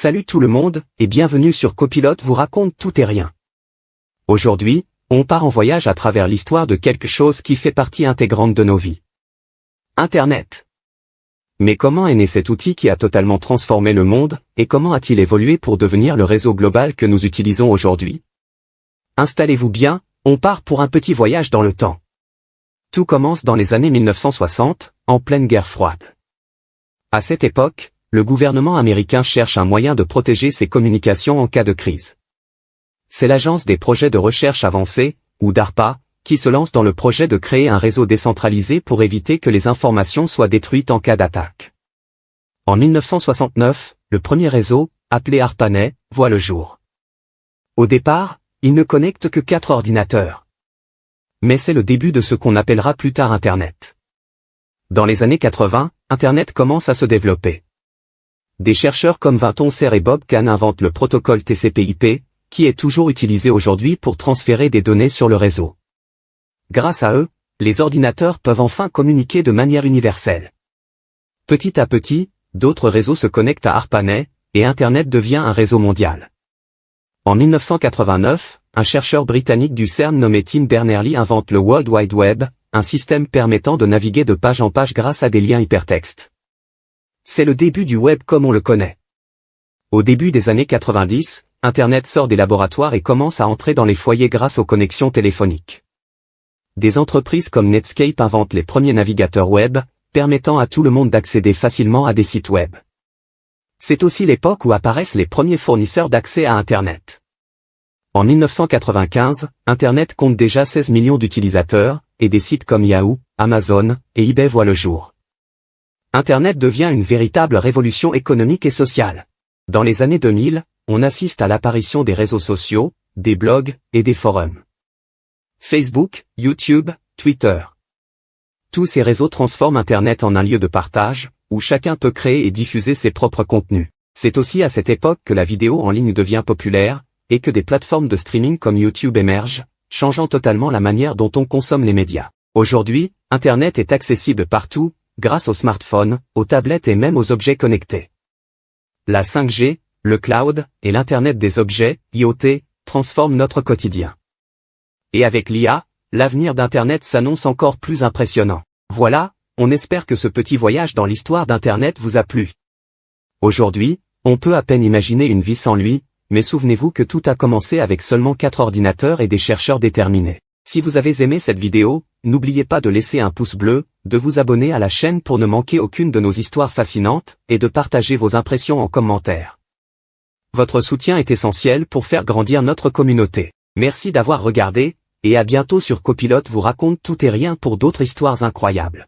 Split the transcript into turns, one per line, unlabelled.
Salut tout le monde, et bienvenue sur Copilote vous raconte tout et rien. Aujourd'hui, on part en voyage à travers l'histoire de quelque chose qui fait partie intégrante de nos vies. Internet. Mais comment est né cet outil qui a totalement transformé le monde, et comment a-t-il évolué pour devenir le réseau global que nous utilisons aujourd'hui? Installez-vous bien, on part pour un petit voyage dans le temps. Tout commence dans les années 1960, en pleine guerre froide. À cette époque, le gouvernement américain cherche un moyen de protéger ses communications en cas de crise. C'est l'Agence des projets de recherche avancée, ou DARPA, qui se lance dans le projet de créer un réseau décentralisé pour éviter que les informations soient détruites en cas d'attaque. En 1969, le premier réseau, appelé ARPANET, voit le jour. Au départ, il ne connecte que 4 ordinateurs. Mais c'est le début de ce qu'on appellera plus tard Internet. Dans les années 80, Internet commence à se développer. Des chercheurs comme Vinton Cerf et Bob Kahn inventent le protocole TCP/IP, qui est toujours utilisé aujourd'hui pour transférer des données sur le réseau. Grâce à eux, les ordinateurs peuvent enfin communiquer de manière universelle. Petit à petit, d'autres réseaux se connectent à ARPANET, et Internet devient un réseau mondial. En 1989, un chercheur britannique du CERN nommé Tim Berners-Lee invente le World Wide Web, un système permettant de naviguer de page en page grâce à des liens hypertextes. C'est le début du web comme on le connaît. Au début des années 90, Internet sort des laboratoires et commence à entrer dans les foyers grâce aux connexions téléphoniques. Des entreprises comme Netscape inventent les premiers navigateurs web, permettant à tout le monde d'accéder facilement à des sites web. C'est aussi l'époque où apparaissent les premiers fournisseurs d'accès à Internet. En 1995, Internet compte déjà 16 millions d'utilisateurs, et des sites comme Yahoo, Amazon, et eBay voient le jour. Internet devient une véritable révolution économique et sociale. Dans les années 2000, on assiste à l'apparition des réseaux sociaux, des blogs, et des forums. Facebook, YouTube, Twitter. Tous ces réseaux transforment Internet en un lieu de partage, où chacun peut créer et diffuser ses propres contenus. C'est aussi à cette époque que la vidéo en ligne devient populaire, et que des plateformes de streaming comme YouTube émergent, changeant totalement la manière dont on consomme les médias. Aujourd'hui, Internet est accessible partout, grâce aux smartphones, aux tablettes et même aux objets connectés. La 5G, le cloud, et l'Internet des objets, IoT, transforment notre quotidien. Et avec l'IA, l'avenir d'Internet s'annonce encore plus impressionnant. Voilà, on espère que ce petit voyage dans l'histoire d'Internet vous a plu. Aujourd'hui, on peut à peine imaginer une vie sans lui, mais souvenez-vous que tout a commencé avec seulement 4 ordinateurs et des chercheurs déterminés. Si vous avez aimé cette vidéo, n'oubliez pas de laisser un pouce bleu, de vous abonner à la chaîne pour ne manquer aucune de nos histoires fascinantes, et de partager vos impressions en commentaire. Votre soutien est essentiel pour faire grandir notre communauté. Merci d'avoir regardé, et à bientôt sur Copilote vous raconte tout et rien pour d'autres histoires incroyables.